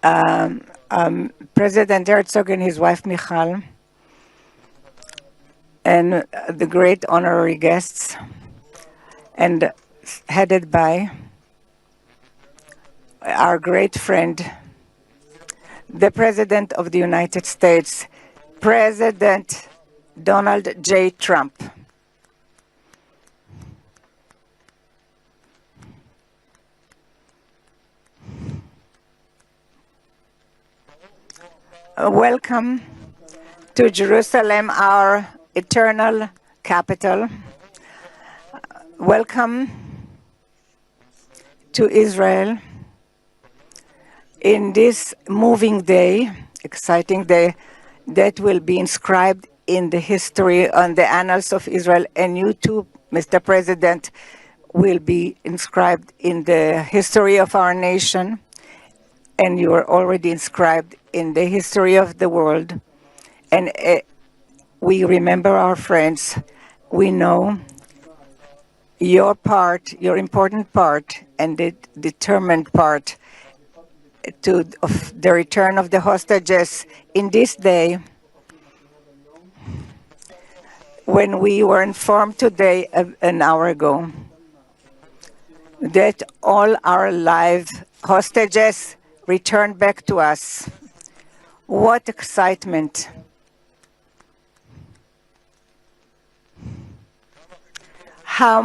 President Herzog and his wife Michal, and the great honorary guests, and headed by our great friend, the President of the United States, President Donald J. Trump. Welcome to Jerusalem, our eternal capital. Welcome to Israel in this moving day, exciting day that will be inscribed in the history, on the annals of Israel. And you too, Mr. President, will be inscribed in the history of our nation. And you are already inscribed in the history of the world. And we remember our friends. We know your part, your important part, and the determined part of the return of the hostages in this day, when we were informed today, an hour ago, that all our live hostages returned back to us. What excitement. How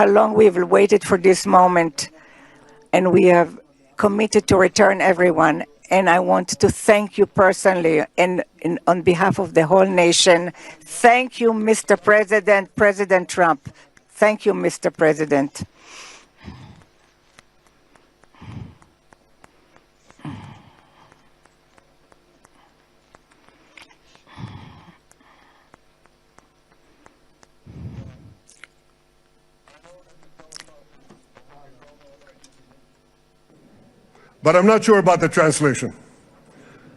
long we've waited for this moment, and we have committed to return everyone. And I want to thank you personally and on behalf of the whole nation. Thank you, Mr. President, President Trump. Thank you, Mr. President. But I'm not sure about the translation.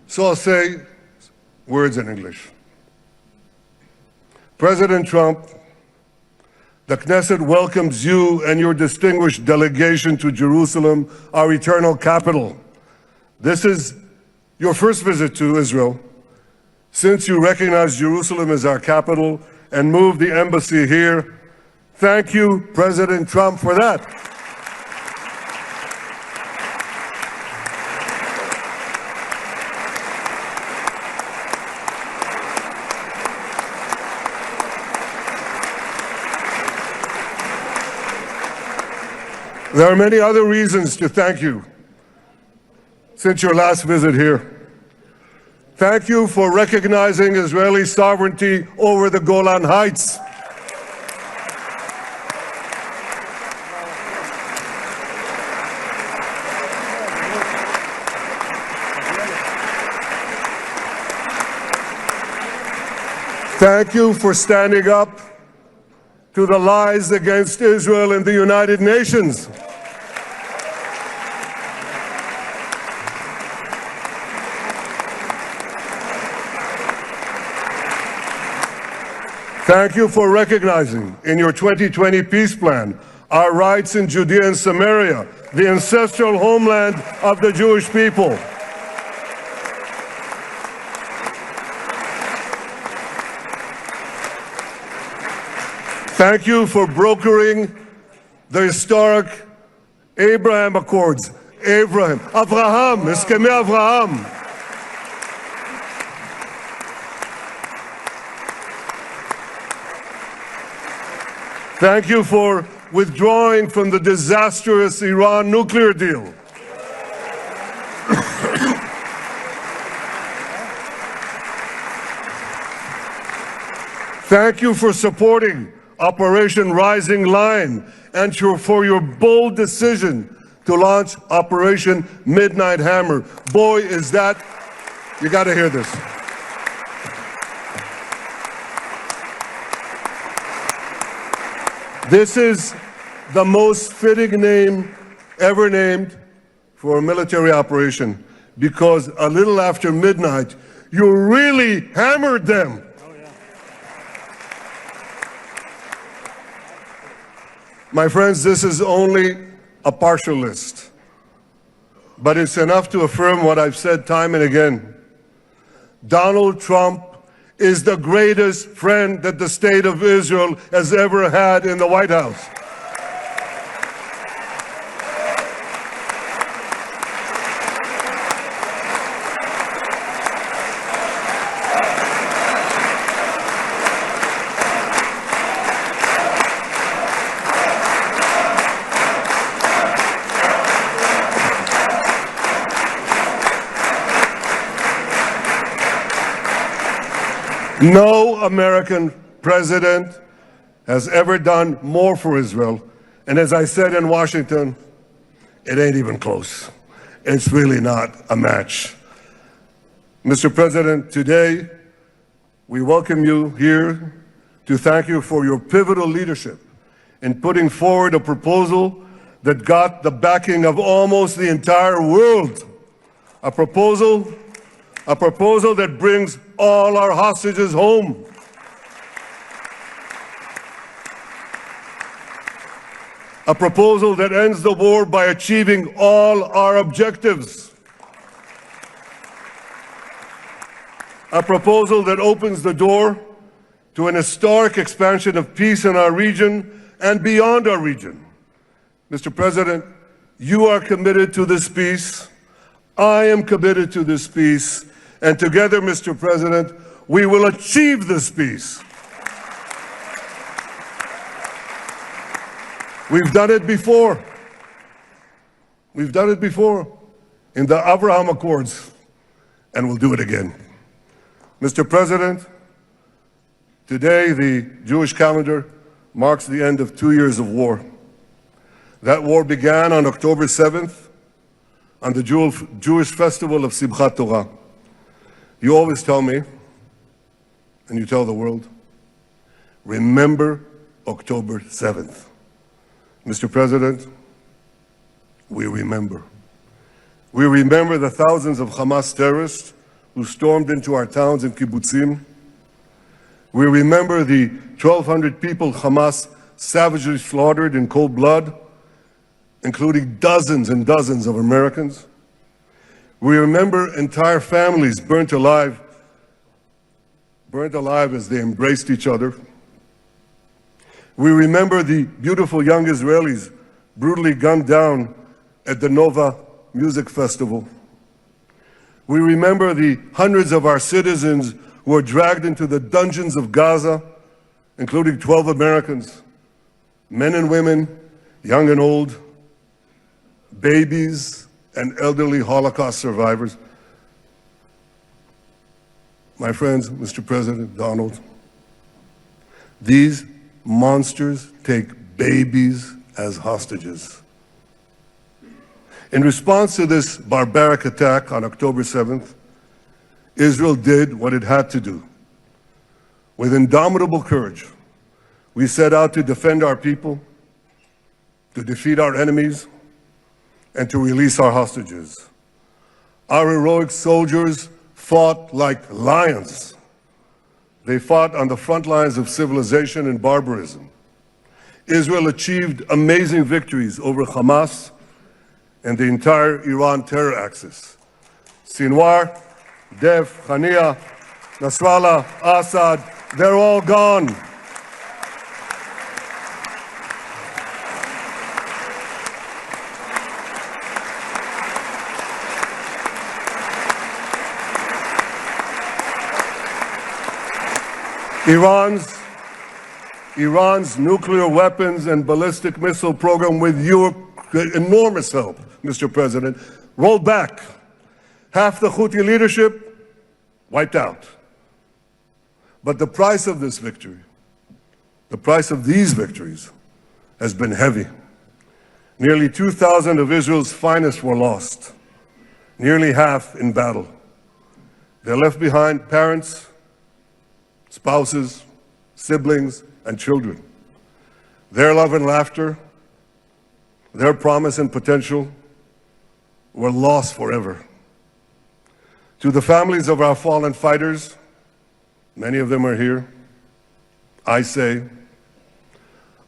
So I'll say words in English. President Trump, the Knesset welcomes you and your distinguished delegation to Jerusalem, our eternal capital. This is your first visit to Israel since you recognize Jerusalem as our capital and moved the embassy here. Thank you, President Trump, for that. There are many other reasons to thank you since your last visit here. Thank you for recognizing Israeli sovereignty over the Golan Heights. Thank you for standing up to the lies against Israel in the United Nations. Thank you for recognizing in your 2020 peace plan our rights in Judea and Samaria, the ancestral homeland of the Jewish people. Thank you for brokering the historic Abraham Accords. Avraham, Eskemei Avraham. Thank you for withdrawing from the disastrous Iran nuclear deal. Thank you for supporting Operation Rising Lion and for your bold decision to launch Operation Midnight Hammer. Boy, is that, you got to hear this. This is the most fitting name ever named for a military operation, because a little after midnight, you really hammered them. My friends, this is only a partial list. but it's enough to affirm what I've said time and again. Donald Trump is the greatest friend that the state of Israel has ever had in the White House. No American president has ever done more for Israel. And as I said in Washington, it ain't even close. It's really not a match. Mr. President, today we welcome you here to thank you for your pivotal leadership in putting forward a proposal that got the backing of almost the entire world. A proposal that brings all our hostages home. A proposal that ends the war by achieving all our objectives. A proposal that opens the door to an historic expansion of peace in our region and beyond our region. Mr. President, you are committed to this peace. I am committed to this peace. And together, Mr. President, we will achieve this peace. We've done it before. We've done it before in the Abraham Accords, and we'll do it again. Mr. President, today the Jewish calendar marks the end of 2 years of war. That war began on October 7th, on the Jewish festival of Simchat Torah. You always tell me, and you tell the world, remember October 7th. Mr. President, we remember. We remember the thousands of Hamas terrorists who stormed into our towns and kibbutzim. We remember the 1,200 people Hamas savagely slaughtered in cold blood, including dozens and dozens of Americans. We remember entire families burnt alive as they embraced each other. We remember the beautiful young Israelis brutally gunned down at the Nova Music Festival. We remember the hundreds of our citizens who were dragged into the dungeons of Gaza, including 12 Americans, men and women, young and old, babies, and elderly Holocaust survivors. My friends, Mr. President, Donald, these monsters take babies as hostages. In response to this barbaric attack on October 7th, Israel did what it had to do. With indomitable courage, we set out to defend our people, to defeat our enemies, and to release our hostages. Our heroic soldiers fought like lions. They fought on the front lines of civilization and barbarism. Israel achieved amazing victories over Hamas and the entire Iran terror axis. Sinwar, Dev, Hania, Nasrallah, Assad, they're all gone. Iran's nuclear weapons and ballistic missile program, with your enormous help, Mr. President, rolled back. Half the Houthi leadership wiped out. But the price of this victory, the price of these victories, has been heavy. Nearly 2,000 of Israel's finest were lost, nearly half in battle. They left behind parents, spouses, siblings, and children. Their love and laughter, their promise and potential were lost forever. To the families of our fallen fighters, many of them are here, I say,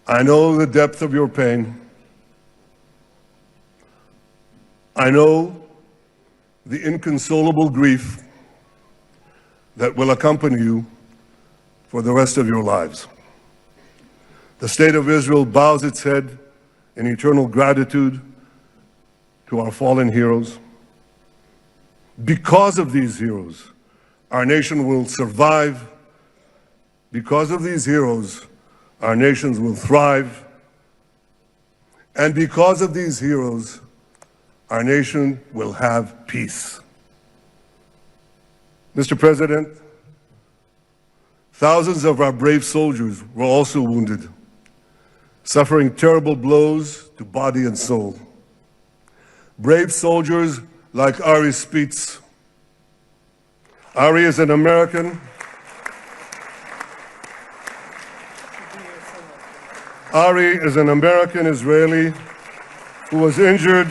I know the depth of your pain. I know the inconsolable grief that will accompany you for the rest of your lives. The State of Israel bows its head in eternal gratitude to our fallen heroes. Because of these heroes, our nation will survive. Because of these heroes, our nations will thrive. And because of these heroes, our nation will have peace. Mr. President, thousands of our brave soldiers were also wounded, suffering terrible blows to body and soul. Brave soldiers like Ari Spitz. Ari is an American. Ari is an American Israeli who was injured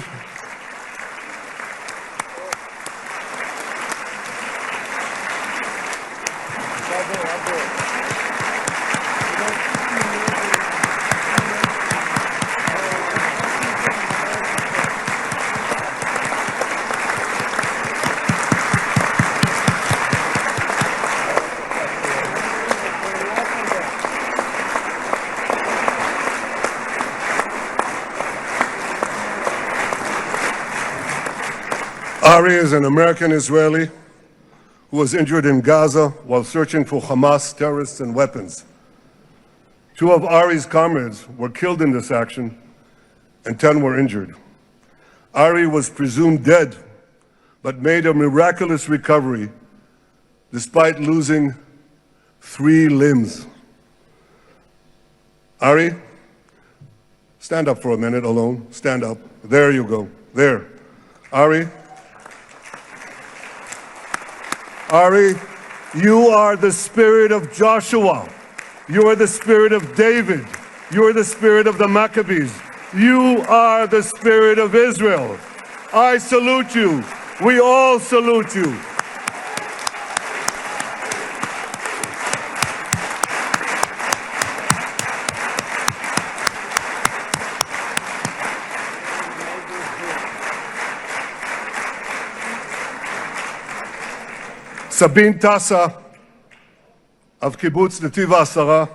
Ari is an American Israeli who was injured in Gaza while searching for Hamas terrorists and weapons. 2 of Ari's comrades were killed in this action, and 10 were injured. Ari was presumed dead, but made a miraculous recovery despite losing 3 limbs. Ari, stand up for a minute alone. Stand up. There you go. There. Ari, you are the spirit of Joshua. You are the spirit of David. You are the spirit of the Maccabees. You are the spirit of Israel. I salute you. We all salute you. Sabine Tassa of Kibbutz Netiv HaAsara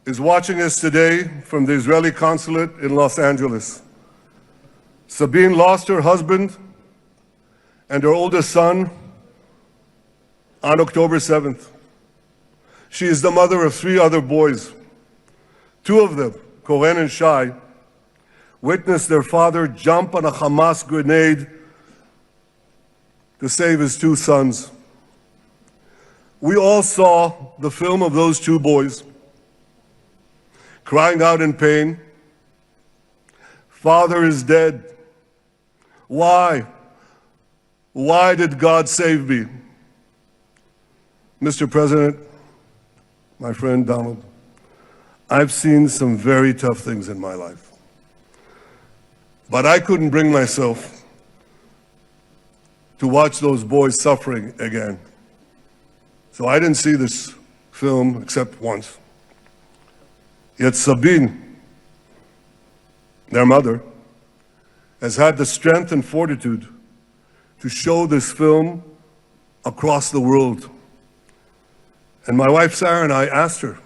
is watching us today from the Israeli consulate in Los Angeles. Sabine lost her husband and her oldest son on October 7th. She is the mother of 3 other boys. 2 of them, Koren and Shai, witnessed their father jump on a Hamas grenade to save his 2 sons. We all saw the film of those 2 boys crying out in pain, "Father is dead. Why? Why did God save me?" Mr. President, my friend Donald, I've seen some very tough things in my life, but I couldn't bring myself to watch those boys suffering again. So I didn't see this film except once. Yet Sabine, their mother, has had the strength and fortitude to show this film across the world. And my wife Sarah and I asked her,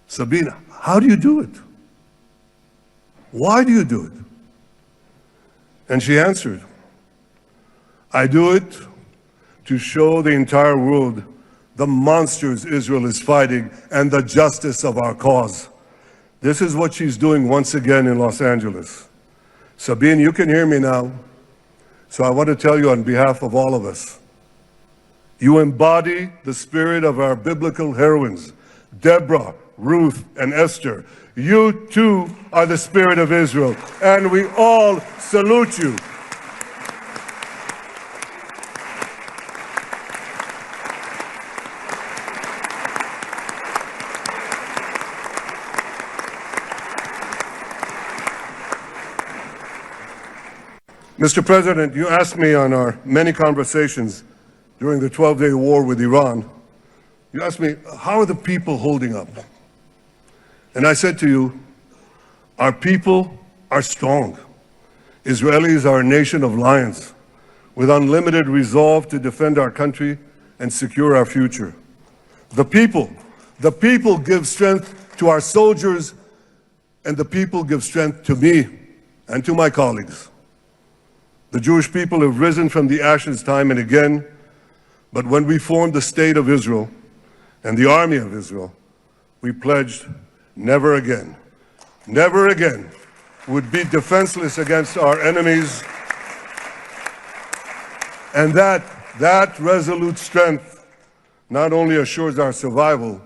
"Sabine, how do you do it? Why do you do it?" And she answered, "I do it to show the entire world the monsters Israel is fighting and the justice of our cause." This is what she's doing once again in Los Angeles. Sabine, you can hear me now, so I want to tell you on behalf of all of us, you embody the spirit of our biblical heroines, Deborah, Ruth, and Esther. You too are the spirit of Israel, and we all salute you. Mr. President, you asked me on our many conversations during the 12-day war with Iran, you asked me, how are the people holding up? And I said to you, our people are strong. Israelis are a nation of lions with unlimited resolve to defend our country and secure our future. The people give strength to our soldiers, and the people give strength to me and to my colleagues. The Jewish people have risen from the ashes time and again, but when we formed the State of Israel and the Army of Israel, we pledged never again would be defenseless against our enemies. And that resolute strength not only assures our survival,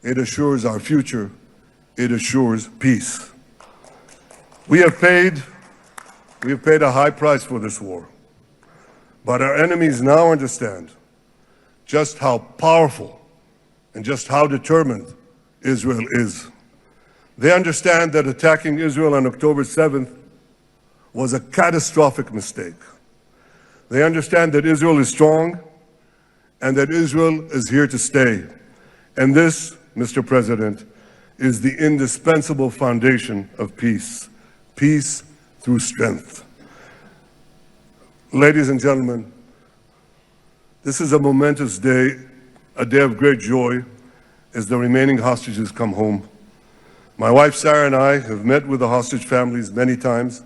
it assures our future, it assures peace. We have paid a high price for this war, but our enemies now understand just how powerful and just how determined Israel is. They understand that attacking Israel on October 7th was a catastrophic mistake. They understand that Israel is strong and that Israel is here to stay. And this, Mr. President, is the indispensable foundation of peace. Peace through strength. Ladies and gentlemen, this is a momentous day, a day of great joy as the remaining hostages come home. My wife Sarah and I have met with the hostage families many times.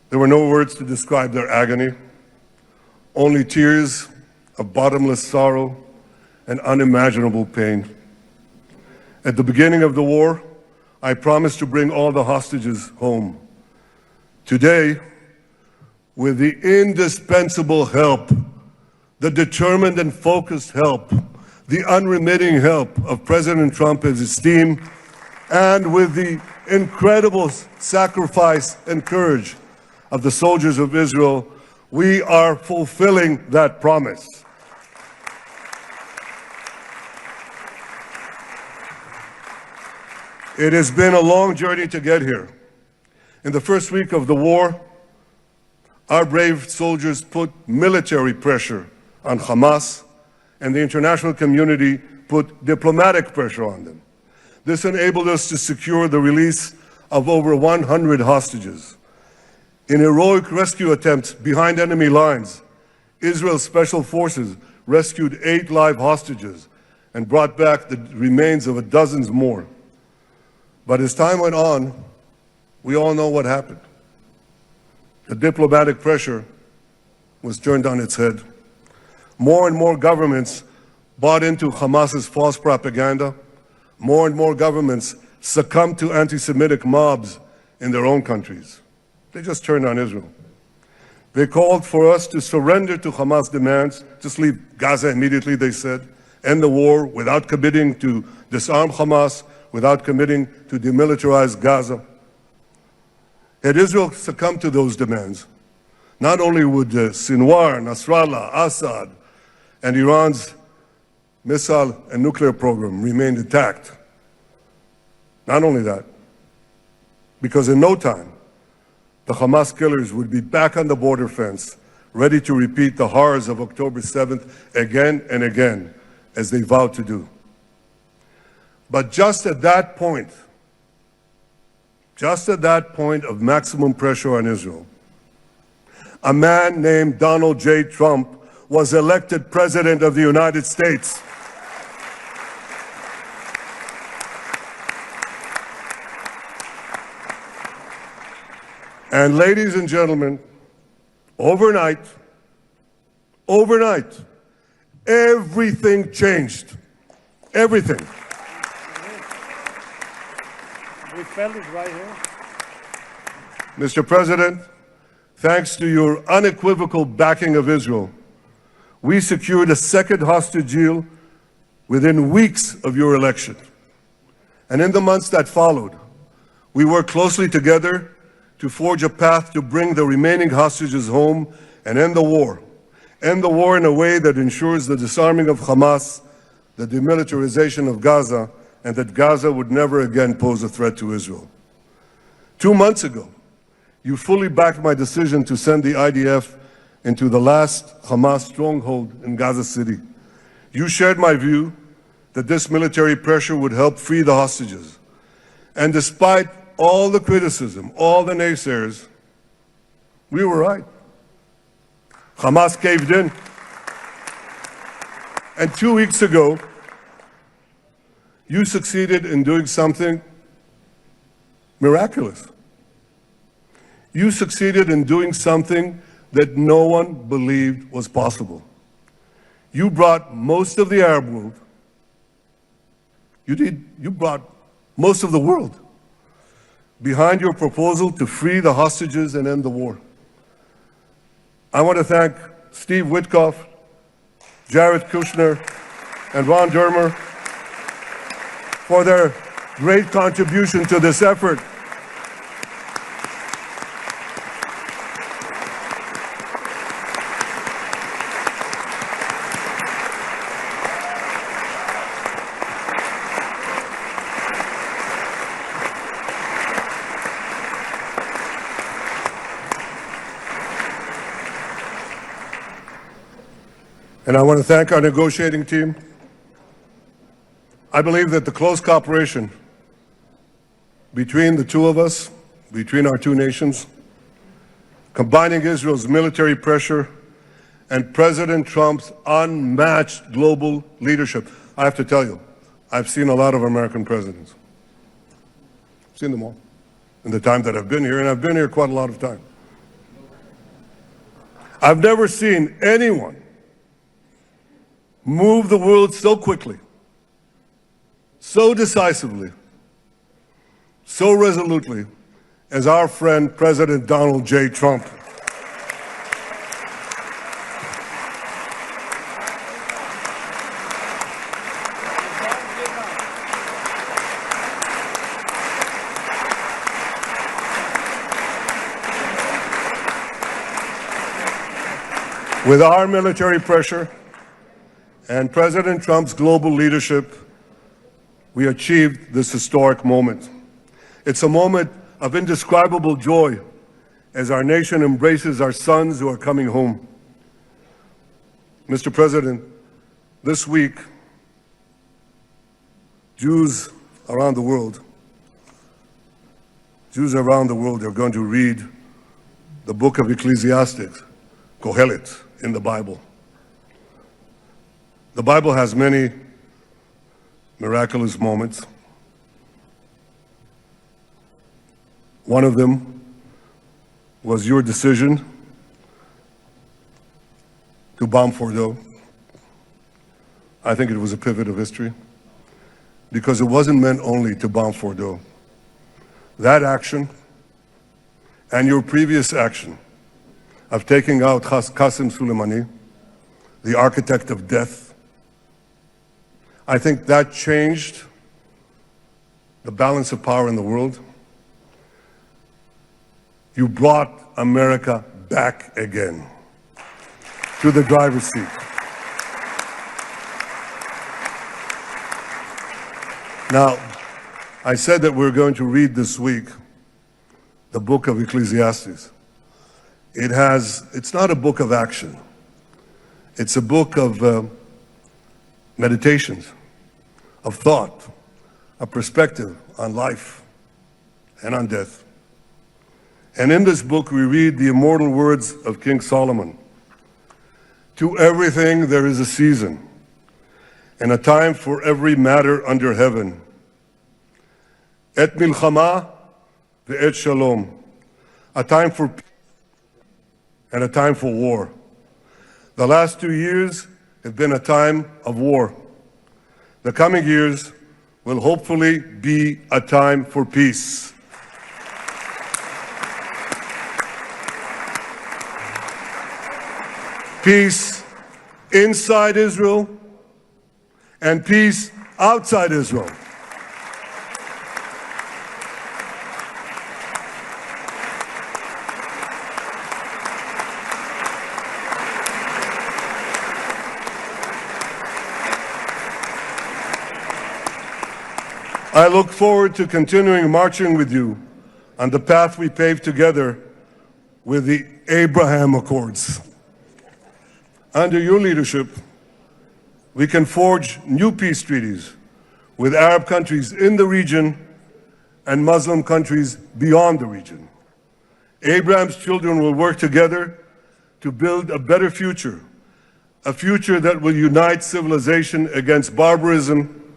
There were no words to describe their agony, only tears of bottomless sorrow and unimaginable pain. At the beginning of the war, I promised to bring all the hostages home. Today, with the indispensable help, the determined and focused help, the unremitting help of President Trump and his team, and with the incredible sacrifice and courage of the soldiers of Israel, we are fulfilling that promise. It has been a long journey to get here. In the first week of the war, our brave soldiers put military pressure on Hamas, and the international community put diplomatic pressure on them. This enabled us to secure the release of over 100 hostages. In heroic rescue attempts behind enemy lines, Israel's special forces rescued 8 live hostages and brought back the remains of dozens more. But as time went on, we all know what happened. The diplomatic pressure was turned on its head. More and more governments bought into Hamas's false propaganda. More and more governments succumbed to anti-Semitic mobs in their own countries. They just turned on Israel. They called for us to surrender to Hamas demands, just leave Gaza immediately, they said, end the war without committing to disarm Hamas, without committing to demilitarize Gaza. Had Israel succumbed to those demands, not only would Sinwar, Nasrallah, Assad, and Iran's missile and nuclear program remain intact. Not only that, because in no time, the Hamas killers would be back on the border fence, ready to repeat the horrors of October 7th again and again, as they vowed to do. But just at that point of maximum pressure on Israel, a man named Donald J. Trump was elected President of the United States. And ladies and gentlemen, overnight, everything changed. Everything. We felt it right here. Mr. President, thanks to your unequivocal backing of Israel, we secured a second hostage deal within weeks of your election. And in the months that followed, we worked closely together to forge a path to bring the remaining hostages home and end the war. End the war in a way that ensures the disarming of Hamas, the demilitarization of Gaza, and that Gaza would never again pose a threat to Israel. 2 months ago, you fully backed my decision to send the IDF into the last Hamas stronghold in Gaza City. You shared my view that this military pressure would help free the hostages. And despite all the criticism, all the naysayers, we were right. Hamas caved in. And 2 weeks ago, you succeeded in doing something miraculous. You succeeded in doing something that no one believed was possible. You brought most of the Arab world, you brought most of the world behind your proposal to free the hostages and end the war. I want to thank Steve Witkoff, Jared Kushner, and Ron Dermer for their great contribution to this effort. And I want to thank our negotiating team. I believe that the close cooperation between the two of us, between our two nations, combining Israel's military pressure and President Trump's unmatched global leadership. I have to tell you, I've seen a lot of American presidents. I've seen them all in the time that I've been here, and I've been here quite a lot of time. I've never seen anyone move the world so quickly, so decisively, so resolutely as our friend President Donald J. Trump. With our military pressure and President Trump's global leadership, we achieved this historic moment. It's a moment of indescribable joy as our nation embraces our sons who are coming home. Mr. President, this week, Jews around the world are going to read the book of Ecclesiastes, Kohelet, in the Bible. The Bible has many miraculous moments. One of them was your decision to bomb Fordo. I think it was a pivot of history because it wasn't meant only to bomb Fordo. That action and your previous action of taking out Qasem Soleimani, the architect of death, I think that changed the balance of power in the world. You brought America back again to the driver's seat. Now, I said that we're going to read this week the book of Ecclesiastes. It's not a book of action. It's a book of meditations, of thought, a perspective on life and on death. And in this book, we read the immortal words of King Solomon. To everything there is a season, and a time for every matter under heaven. Et milchama ve'et shalom. A time for peace and a time for war. The last 2 years have been a time of war. The coming years will hopefully be a time for peace. Peace inside Israel and peace outside Israel. I look forward to continuing marching with you on the path we paved together with the Abraham Accords. Under your leadership, we can forge new peace treaties with Arab countries in the region and Muslim countries beyond the region. Abraham's children will work together to build a better future, a future that will unite civilization against barbarism,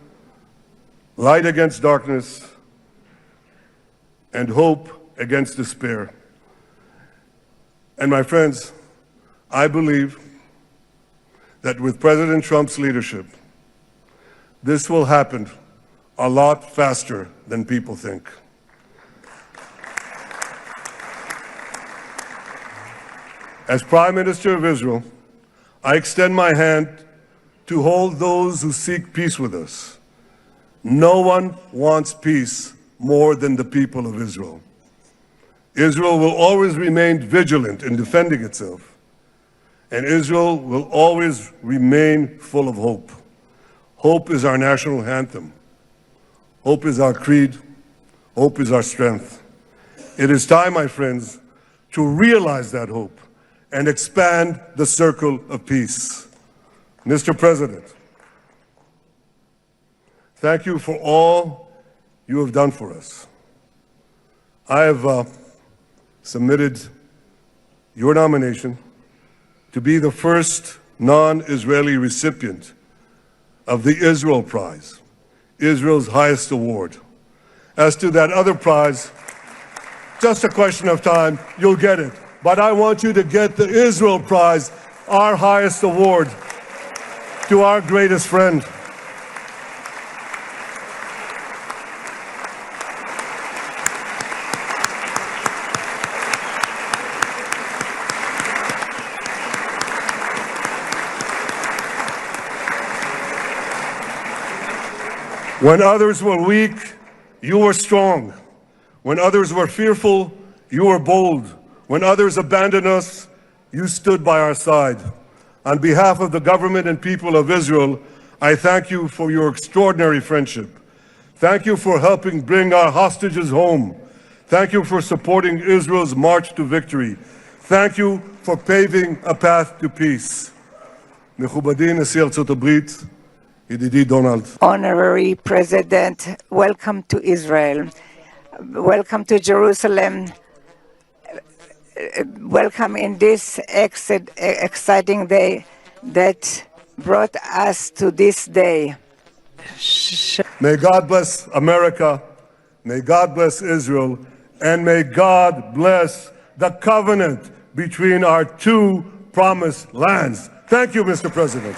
light against darkness, and hope against despair. And my friends, I believe that with President Trump's leadership, this will happen a lot faster than people think. As Prime Minister of Israel, I extend my hand to hold those who seek peace with us. No one wants peace more than the people of Israel. Israel will always remain vigilant in defending itself, and Israel will always remain full of hope. Hope is our national anthem. Hope is our creed. Hope is our strength. It is time, my friends, to realize that hope and expand the circle of peace. Mr. President, thank you for all you have done for us. I have submitted your nomination to be the first non-Israeli recipient of the Israel Prize, Israel's highest award. As to that other prize, just a question of time, you'll get it. But I want you to get the Israel Prize, our highest award, to our greatest friend. When others were weak, you were strong. When others were fearful, you were bold. When others abandoned us, you stood by our side. On behalf of the government and people of Israel, I thank you for your extraordinary friendship. Thank you for helping bring our hostages home. Thank you for supporting Israel's march to victory. Thank you for paving a path to peace. מכובדי נשיא ארצות הברית, ידידי דונלד. Honorary President, welcome to Israel. Welcome to Jerusalem. Welcome in this exciting day that brought us to this day. May God bless America, may God bless Israel, and may God bless the covenant between our two promised lands. Thank you, Mr. President.